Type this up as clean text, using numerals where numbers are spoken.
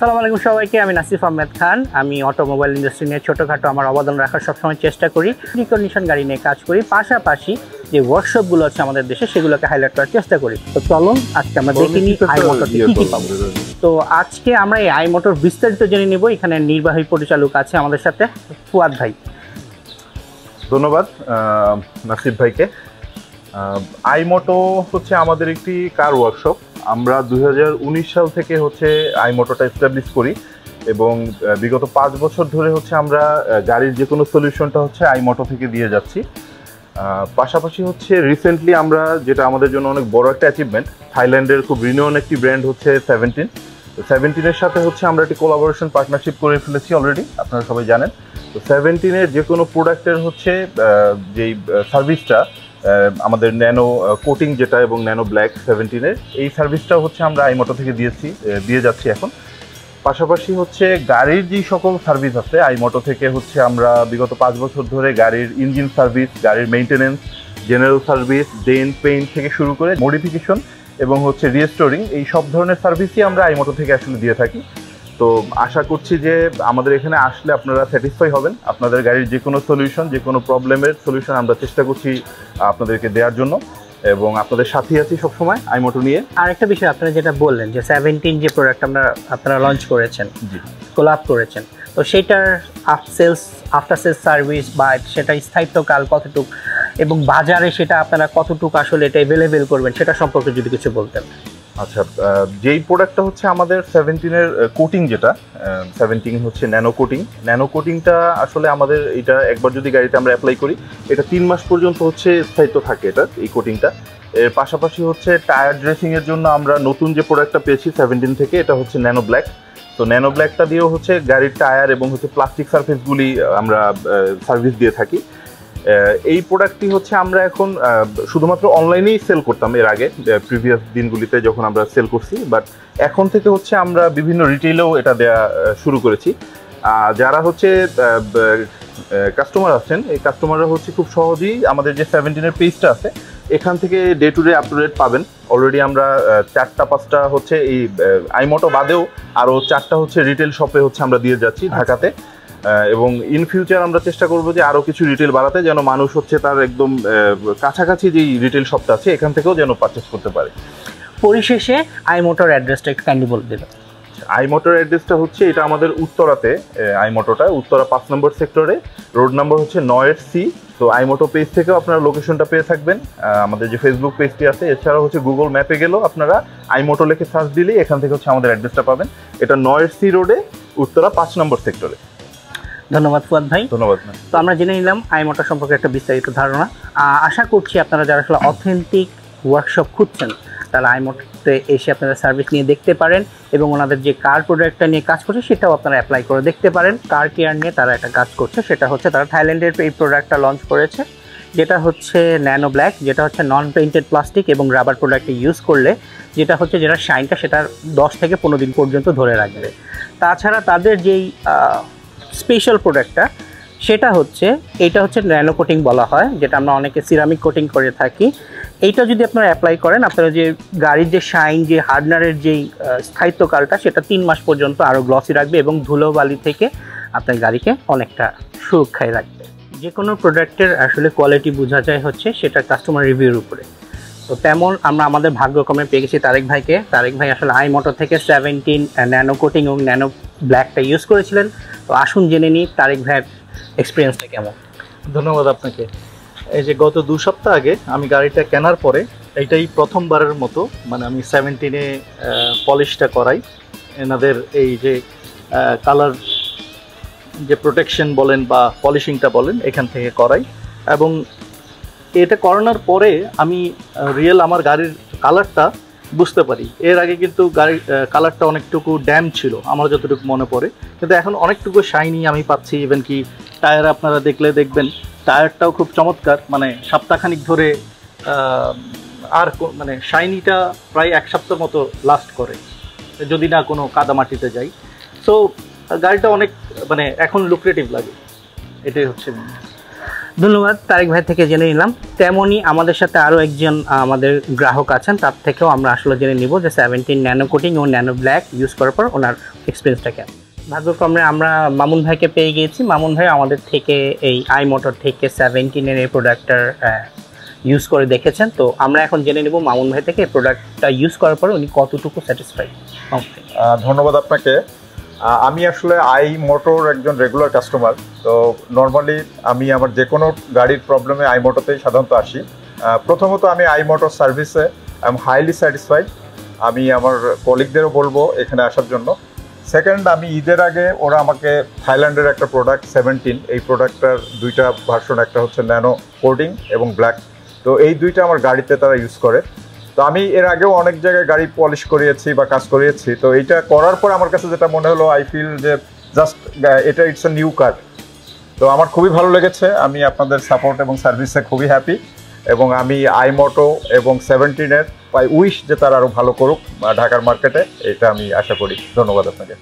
আসসালামু আলাইকুম সবাইকে, আমি নাসিফ আহমেদ খান। আমি অটোমোবাইল ইন্ডাস্ট্রি নিয়ে ছোটোখাটো আমার অবদান রাখার সবসময় চেষ্টা করি। রিকন্ডিশন গাড়ি নিয়ে কাজ করি, পাশাপাশি যে ওয়ার্কশপগুলো আছে আমাদের দেশে সেগুলোকে হাইলাইট করার চেষ্টা করি। তো চলুন আজকে আমরা দেখে নিই আই মোটরতে কী কী পাবো। তো আজকে আমরা এই আই মোটর বিস্তারিত জেনে নেব। এখানে নির্বাহী পরিচালক আছে আমাদের সাথে, ফুয়াদ ভাই। ধন্যবাদ নাসিফ ভাইকে। আই মোটো হচ্ছে আমাদের একটি কার ওয়ার্কশপ। আমরা 2019 সাল থেকে হচ্ছে আই মোটোটা এস্টাবলিশ করি এবং বিগত 5 বছর ধরে হচ্ছে আমরা গাড়ির যে কোনো সলিউশনটা হচ্ছে আই মোটো থেকে দিয়ে যাচ্ছি। পাশাপাশি হচ্ছে রিসেন্টলি আমরা, যেটা আমাদের জন্য অনেক বড় একটা অ্যাচিভমেন্ট, থাইল্যান্ডের খুব রিনোন একটি ব্র্যান্ড হচ্ছে 17। তো 17-এর সাথে হচ্ছে আমরা একটি কোলাবোরেশন পার্টনারশিপ করে ফেলেছি অলরেডি, আপনারা সবাই জানেন। তো 17-এর যে কোনো প্রোডাক্টের হচ্ছে যেই সার্ভিসটা আমাদের ন্যানো কোটিং যেটা এবং ন্যানো ব্ল্যাক 17-এর, এই সার্ভিসটা হচ্ছে আমরা আই মোটো থেকে দিয়ে যাচ্ছি এখন। পাশাপাশি হচ্ছে গাড়ির যেই সকল সার্ভিস আছে আই মোটো থেকে হচ্ছে আমরা বিগত 5 বছর ধরে গাড়ির ইঞ্জিন সার্ভিস, গাড়ির maintenance, general service, dent paint থেকে শুরু করে মডিফিকেশন এবং হচ্ছে রিস্টোরিং, এই সব ধরনের সার্ভিসই আমরা আই মোটো থেকে আসলে দিয়ে থাকি। তো আশা করছি যে আমাদের এখানে আসলে আপনারা স্যাটিসফাই হবেন। আপনাদের গাড়ির যে কোনো সলিউশন, যে কোনো প্রবলেমের সলিউশন আমরা চেষ্টা করছি আপনাদেরকে দেওয়ার জন্য এবং আপনাদের সাথেই আছি সবসময় আই মোটো নিয়ে। আরেকটা বিষয় আপনারা যেটা বললেন যে 17 যে প্রোডাক্ট আপনারা লঞ্চ করেছেন, কোলাব করেছেন, তো সেটার আফটার সেলস সার্ভিস বা সেটা স্থায়িত্বকাল কতটুকু এবং বাজারে সেটা আপনারা কতটুকু আসলে এটা অ্যাভেলেবেল করবেন সেটা সম্পর্কে যদি কিছু বলতেন। আচ্ছা, যেই প্রোডাক্টটা হচ্ছে আমাদের 17-এর কোটিং, যেটা 17 হচ্ছে ন্যানো কোটিং। ন্যানো কোটিংটা আসলে আমাদের এটা একবার যদি গাড়িতে আমরা অ্যাপ্লাই করি, এটা 3 মাস পর্যন্ত হচ্ছে স্থায়িত্ব থাকে এটা, এই কোটিংটা। এর পাশাপাশি হচ্ছে টায়ার ড্রেসিংয়ের জন্য আমরা নতুন যে প্রোডাক্টটা পেয়েছি 17 থেকে, এটা হচ্ছে ন্যানো ব্ল্যাক। তো ন্যানো ব্ল্যাকটা দিয়েও হচ্ছে গাড়ির টায়ার এবং হচ্ছে প্লাস্টিক সারফেসগুলি আমরা সার্ভিস দিয়ে থাকি। এই প্রোডাক্টটি হচ্ছে আমরা এখন শুধুমাত্র অনলাইনেই সেল করতাম এর আগে, প্রিভিয়াস দিনগুলিতে যখন আমরা সেল করছি, বাট এখন থেকে হচ্ছে আমরা বিভিন্ন রিটেইলেও এটা দেওয়া শুরু করেছি। যারা হচ্ছে কাস্টমার আছেন, এই কাস্টমাররা হচ্ছে খুব সহজেই আমাদের যে 17-এর পেজটা আছে এখান থেকে ডে টু ডে আপডেট পাবেন। অলরেডি আমরা 4-5টা হচ্ছে এই আই মোটো বাদেও আরও 4টা হচ্ছে রিটেল শপে হচ্ছে আমরা দিয়ে যাচ্ছি ঢাকাতে, এবং ইন ফিউচার আমরা চেষ্টা করবো যে আরও কিছু রিটেল বাড়াতে, যেন মানুষ হচ্ছে তার একদম কাছাকাছি যেই রিটেল শপটা আছে এখান থেকেও যেন পারচেস করতে পারে। পরিশেষে আই মোটর অ্যাড্রেসটা একটু কাইন্ডলি বলে দিন। আই মোটর অ্যাড্রেসটা হচ্ছে, এটা আমাদের উত্তরাতে, আই মোটোটা উত্তরা 5 নম্বর সেক্টরে, রোড নাম্বার হচ্ছে 9-C। তো আই মোটো পেজ থেকেও আপনারা লোকেশনটা পেয়ে থাকবেন, আমাদের যে ফেসবুক পেজটি আছে। এছাড়াও হচ্ছে গুগল ম্যাপে গেলেও আপনারা আই মোটো লিখে সার্চ দিলেই এখান থেকে হচ্ছে আমাদের অ্যাড্রেসটা পাবেন। এটা 9-C রোডে, উত্তরা 5 নম্বর সেক্টরে। ধন্যবাদ ফুয়াদ ভাই। ধন্যবাদ। তো আমরা জেনে নিলাম আই মোটর সম্পর্কে একটা বিস্তারিত ধারণা। আশা করছি আপনারা যারা আসলে অথেন্টিক ওয়ার্কশপ খুঁজছেন তারা আই মোটরতে এসে আপনারা সার্ভিস নিয়ে দেখতে পারেন এবং ওনাদের যে কার প্রোডাক্টটা নিয়ে কাজ করছে সেটাও আপনারা অ্যাপ্লাই করে দেখতে পারেন। কার কেয়ার নিয়ে তারা একটা কাজ করছে, সেটা হচ্ছে তারা থাইল্যান্ডের এই প্রোডাক্টটা লঞ্চ করেছে, যেটা হচ্ছে ন্যানো ব্ল্যাক, যেটা হচ্ছে নন পেইন্টেড প্লাস্টিক এবং রাবার প্রোডাক্টে ইউজ করলে যেটা হচ্ছে যেটা শাইনটা সেটার 10 থেকে 15 দিন পর্যন্ত ধরে রাখবে। তাছাড়া তাদের যেই স্পেশাল প্রোডাক্টটা সেটা হচ্ছে, এইটা হচ্ছে ন্যানো কোটিং বলা হয়, যেটা আমরা অনেকে সিরামিক কোটিং করে থাকি। এইটা যদি আপনারা অ্যাপ্লাই করেন, আপনারা যে গাড়ির যে শাইন, যে হার্ডনারের যেই স্থায়িত্বকালটা সেটা 3 মাস পর্যন্ত আরও গ্লসি রাখবে এবং ধুলোবালি থেকে আপনার গাড়িকে অনেকটা সুরক্ষায় রাখবে। যে কোনো প্রোডাক্টের আসলে কোয়ালিটি বোঝা যায় হচ্ছে সেটা কাস্টমার রিভিউর উপরে। তো তেমন আমরা আমাদের ভাগ্যক্রমে পেয়ে গেছি তারেক ভাইকে। তারেক ভাই আসলে আই মোটর থেকে 17 ন্যানো কোটিং এবং ন্যানো ব্ল্যাকটা ইউজ করেছিলেন। তো আসুন জেনে নিই তারেক ভাইয়ের এক্সপিরিয়েন্সটা কেমন। ধন্যবাদ আপনাকে। এই যে গত 2 সপ্তাহ আগে আমি গাড়িটা কেনার পরে এইটাই প্রথমবারের মতো মানে আমি 17-এ পলিশটা করাই। এনাদের এই যে কালার যে প্রোটেকশন বলেন বা পলিশিংটা বলেন এখান থেকে করাই, এবং এটা করানোর পরে আমি রিয়েল আমার গাড়ির কালারটা বুঝতে পারি। এর আগে কিন্তু গাড়ির কালারটা অনেকটুকু ড্যাম ছিল আমার যতটুকু মনে পড়ে, কিন্তু এখন অনেকটুকু শাইনি আমি পাচ্ছি। ইভেন কি টায়ার আপনারা দেখবেন টায়ারটাও খুব চমৎকার, মানে সপ্তাহখানিক ধরে আর মানে শাইনিটা প্রায় 1 সপ্তাহ মতো লাস্ট করে যদি না কোনো কাদামাটিতে যাই। সো গাড়িটা অনেক মানে এখন লুক্রেটিভ লাগে, এটাই হচ্ছে। ধন্যবাদ তারেক ভাই থেকে জেনে নিলাম। তেমনই আমাদের সাথে আরও একজন আমাদের গ্রাহক আছেন, তার থেকেও আমরা আসলে জেনে নিব যে 17 ন্যানো কোটিং ও ন্যানো ব্ল্যাক ইউজ করার পর ওনার এক্সপিরিয়েন্সটা কেমন। ভাগ্যক্রমে আমরা মামুন ভাইকে পেয়ে গিয়েছি। মামুন ভাই আমাদের থেকে এই আই মোটর থেকে 17-এর এই প্রোডাক্টটার ইউজ করে দেখেছেন। তো আমরা এখন জেনে নেব মামুন ভাই থেকে এই প্রোডাক্টটা ইউজ করার পর উনি কতটুকু স্যাটিসফাইড। ধন্যবাদ আপনাকে। আমি আসলে আই মোটর একজন রেগুলার কাস্টমার। তো নর্মালি আমি আমার যে কোনো গাড়ির প্রবলেমে আই মোটরতেই সাধারণত আসি। প্রথমত আমি আই মোটর সার্ভিসে আই এম হাইলি স্যাটিসফাইড। আমি আমার কলিগদেরও বলবো এখানে আসার জন্য। সেকেন্ড, আমি ঈদের আগে ওরা আমাকে থাইল্যান্ডের একটা প্রোডাক্ট 17, এই প্রোডাক্টটার দুইটা ভার্সন, একটা হচ্ছে ন্যানো কোডিং এবং ব্ল্যাক। তো এই দুইটা আমার গাড়িতে তারা ইউজ করে। তো আমি এর আগেও অনেক জায়গায় গাড়ি পলিশ করিয়েছি বা কাজ করিয়েছি। তো এইটা করার পর আমার কাছে যেটা মনে হলো, আই ফিল যে জাস্ট এটা ইটস এ নিউ কার। তো আমার খুবই ভালো লেগেছে। আমি আপনাদের সাপোর্ট এবং সার্ভিসে খুবই হ্যাপি, এবং আমি আই মোটো এবং 17-এর উইশ যে তারা আরও ভালো করুক ঢাকার মার্কেটে, এটা আমি আশা করি। ধন্যবাদ আপনাকে।